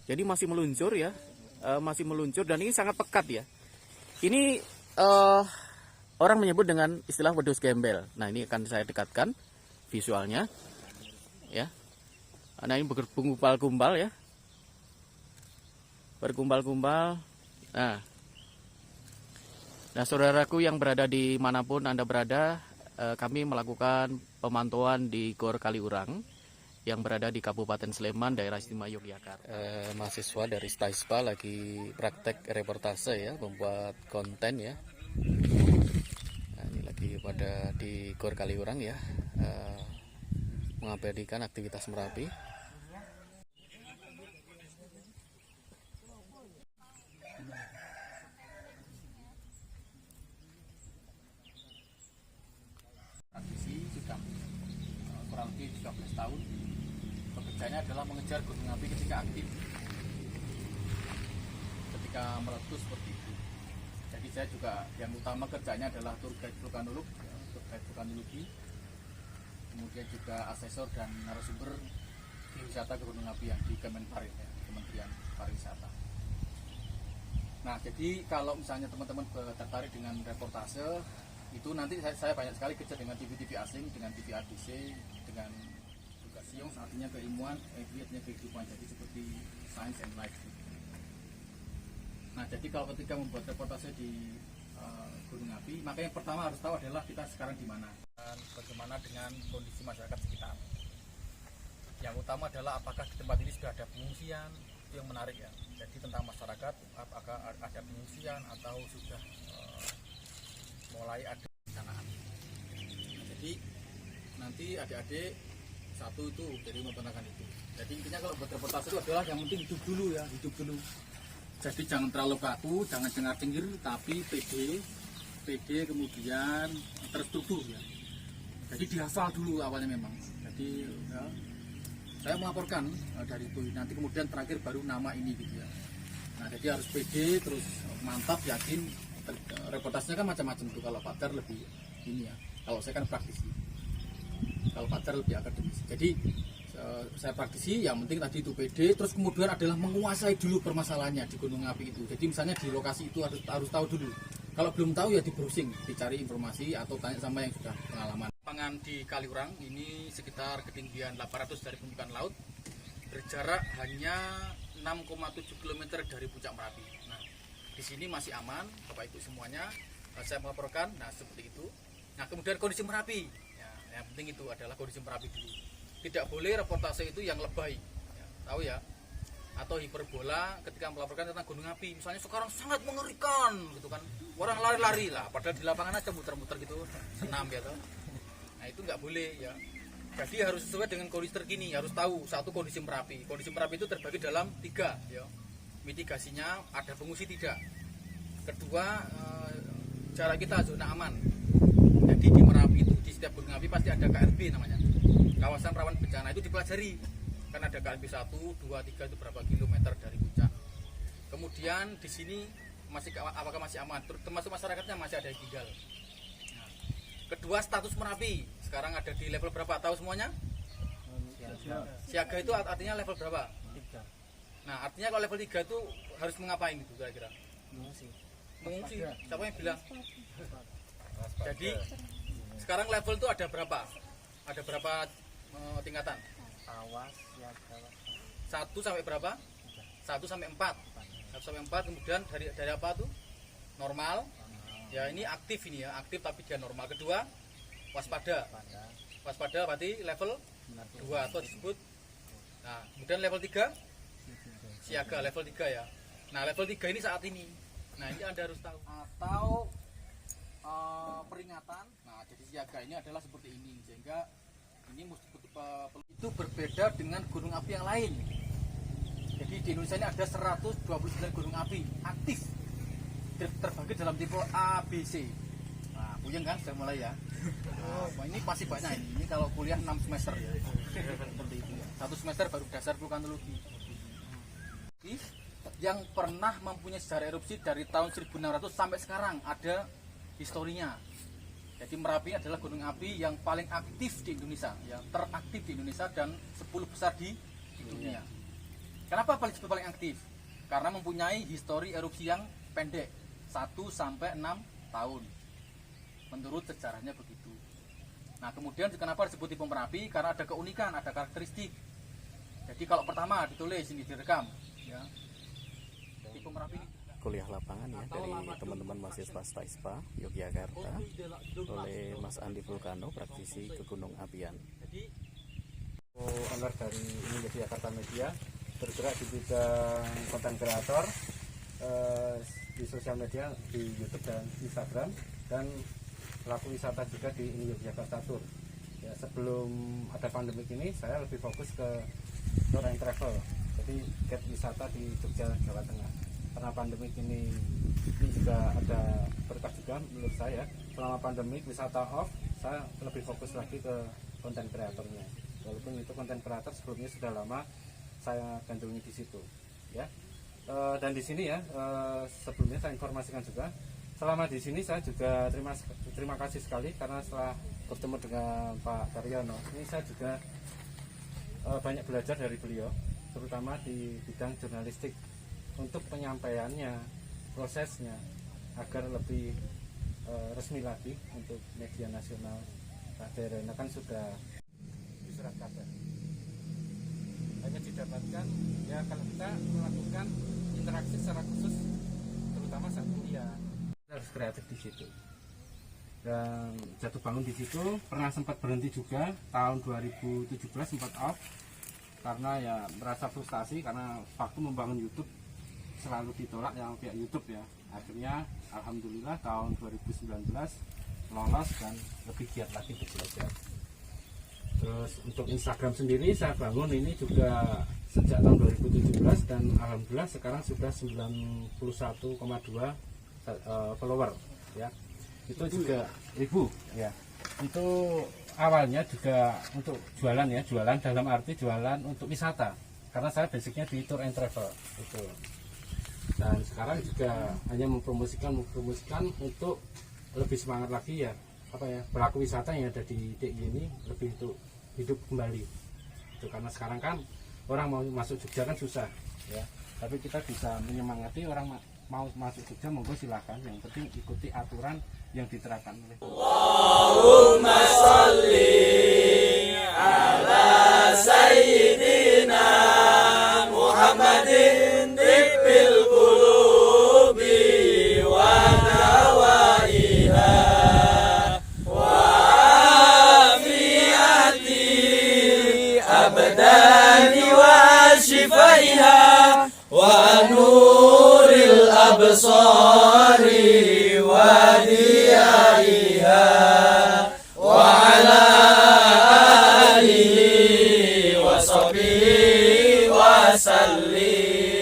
Jadi masih meluncur ya, masih meluncur dan ini sangat pekat ya. Ini orang menyebut dengan istilah wedhus gembel. Nah ini akan saya dekatkan visualnya, ya. Nah ini bergumpal-gumpal ya, bergumpal-gumpal. Nah, saudaraku yang berada di manapun Anda berada, kami melakukan pemantauan di Gor Kaliurang yang berada di Kabupaten Sleman, daerah istimewa Yogyakarta. Mahasiswa dari STAISPA lagi praktek reportase ya, membuat konten ya. Nah, ini lagi pada di Gor Kaliurang ya, mengabadikan aktivitas Merapi. Tradisi sudah kurang lebih 13 tahun. Pekerjaannya adalah mengejar gunung api ketika aktif, ketika meletus seperti itu. Jadi saya juga yang utama kerjanya adalah tour guide vulkanolog, ya, tour guide vulkanologi, kemudian juga asesor dan narasumber wisata ke gunung api yang di Kemenparin, ya, Kementerian Pariwisata. Nah, jadi kalau misalnya teman-teman tertarik dengan reportase, itu nanti saya banyak sekali kerja dengan TV-TV asing, dengan TV ABC, dengan juga Siong, artinya keilmuan, artinya kehidupan, jadi seperti Science and Life. Nah, jadi kalau ketika membuat reportase di gunung api, maka yang pertama harus tahu adalah kita sekarang di mana dan bagaimana dengan kondisi masyarakat sekitar. Yang utama adalah apakah di tempat ini sudah ada pengungsian, itu yang menarik ya. Jadi tentang masyarakat, apakah ada pengungsian atau sudah mulai ada pencanaan. Jadi nanti adik-adik satu itu jadi memperkenalkan itu. Jadi intinya kalau buat reportase itu adalah yang penting hidup dulu ya, hidup dulu. Jadi jangan terlalu kaku, jangan cengar-cengir, tapi PD kemudian terstruktur ya. Jadi dihafal dulu awalnya memang. Jadi ya, saya melaporkan dari itu, nanti kemudian terakhir baru nama ini gitu ya. Nah jadi harus PD, terus mantap, yakin. Reportasenya kan macam-macam tuh. Kalau Pacar lebih ini ya, kalau saya kan praktisi, kalau Pacar lebih akademis. Jadi saya praktisi, yang penting tadi itu PD, terus kemudian adalah menguasai dulu permasalahannya di gunung api itu. Jadi misalnya di lokasi itu harus tahu dulu. Kalau belum tahu ya di browsing, dicari informasi atau tanya sama yang sudah pengalaman. Lapangan di Kaliurang ini sekitar ketinggian 800 dari permukaan laut, berjarak hanya 6,7 km dari puncak Merapi. Nah, di sini masih aman, Bapak Ibu semuanya. Saya melaporkan, nah seperti itu. Nah, kemudian kondisi Merapi, ya, yang penting itu adalah kondisi Merapi dulu. Tidak boleh reportase itu yang lebay, ya, tahu ya, atau hiperbola ketika melaporkan tentang gunung api. Misalnya sekarang sangat mengerikan, gitu kan, orang lari-lari lah, padahal di lapangan aja muter-muter gitu, senam ya, toh. Nah itu nggak boleh ya. Jadi harus sesuai dengan kondisi terkini, harus tahu satu kondisi Merapi. Kondisi Merapi itu terbagi dalam 3, ya. Mitigasinya ada pengungsi tidak. Kedua, jarak kita zona aman. Jadi di Merapi itu di setiap gunung api pasti ada KRB namanya, kawasan rawan bencana. Itu dipelajari, kan ada KRB 1, 2, 3 itu berapa kilometer dari puncak. Kemudian di sini apakah masih aman, termasuk masyarakatnya masih ada yang tinggal. Nah, kedua, status Merapi sekarang ada di level berapa, tahu semuanya? Siaga itu artinya level berapa? 3. Nah artinya kalau level 3 itu harus mengapain gitu kira-kira? Mengungsi. Siapa yang bilang? Jadi sekarang level itu ada berapa? Ada berapa tingkatan? Awas ya, 1 sampai berapa? 1 sampai 4. 1 sampai 4, kemudian dari apa tuh? Normal. Ya ini aktif ini ya, aktif tapi dia normal. Kedua, waspada. Waspada berarti level 2 atau disebut. Nah, kemudian level 3 siaga, level 3 ya. Nah, level 3 ini saat ini. Nah, ini Anda harus tahu. Atau peringatan. Nah, jadi siaga ini adalah seperti ini, sehingga ini itu berbeda dengan gunung api yang lain. Jadi di Indonesia ini ada 129 gunung api aktif, terbagi dalam tipe A, B, C. Nah, puyeng kan sudah mulai ya. Nah, ini pasti banyak ini. Ini kalau kuliah 6 semester ya. Seperti itu ya. 1 semester baru dasar vulkanologi. Yang pernah mempunyai sejarah erupsi dari tahun 1600 sampai sekarang ada historinya. Jadi Merapi adalah gunung api yang paling aktif di Indonesia, yang teraktif di Indonesia dan 10 besar di dunia. Kenapa disebut paling aktif? Karena mempunyai histori erupsi yang pendek, 1-6 tahun. Menurut sejarahnya begitu. Nah, kemudian kenapa disebut Ipung Merapi? Karena ada keunikan, ada karakteristik. Jadi kalau pertama ditulis ini direkam, ya. Ipung Merapi ini kuliah lapangan ya dari teman-teman mahasiswa STAISPA Yogyakarta oleh Mas Andi Vulcano, praktisi kegunung apian. Owner dari Yogyakarta Media, bergerak di bidang konten kreator di sosial media, di YouTube dan Instagram, dan pelaku wisata juga di Yogyakarta Tour. Ya, sebelum ada pandemi ini saya lebih fokus ke tour and travel, jadi guide wisata di Jogja, Jawa Tengah. Karena pandemi ini juga ada berkah juga menurut saya. Selama pandemi wisata off, saya lebih fokus lagi ke konten kreatornya. Walaupun itu konten kreator sebelumnya sudah lama saya gandrungi di situ, ya. Dan di sini ya, sebelumnya saya informasikan juga, selama di sini saya juga terima kasih sekali karena setelah bertemu dengan Pak Karyono, ini saya juga banyak belajar dari beliau, terutama di bidang jurnalistik, untuk penyampaiannya, prosesnya agar lebih resmi lagi untuk media nasional. Pak Derena kan sudah di surat kabar, hanya didapatkan ya kalau kita melakukan interaksi secara khusus, terutama saat kuliah, kita harus kreatif di situ. Dan jatuh bangun di situ, pernah sempat berhenti juga tahun 2017, sempat off karena ya merasa frustasi karena waktu membangun YouTube selalu ditolak yang pihak YouTube ya. Akhirnya alhamdulillah tahun 2019 lolos dan lebih giat lagi untuk belajar. Terus untuk Instagram sendiri saya bangun ini juga sejak tahun 2017 dan alhamdulillah sekarang sudah 91,2 follower ya. Itu juga 1000 ya. Itu awalnya juga untuk jualan ya, jualan dalam arti jualan untuk wisata. Karena saya basicnya di tour and travel itu. Dan sekarang juga hanya mempromosikan untuk lebih semangat lagi ya, apa ya, pelaku wisata yang ada di DIY ini lebih untuk hidup kembali. Itu karena sekarang kan orang mau masuk Jogja kan susah ya, tapi kita bisa menyemangati orang mau masuk Jogja, monggo silahkan, yang penting ikuti aturan yang diterapkan oleh Allahumma sholli ala sayyidina Muhammadin tibbil qulubi wa dawaiha wa afiyati abdani wa shifaiha wa nuril absari wa diyaiha wa ala alihi wa sahbihi wa sallim.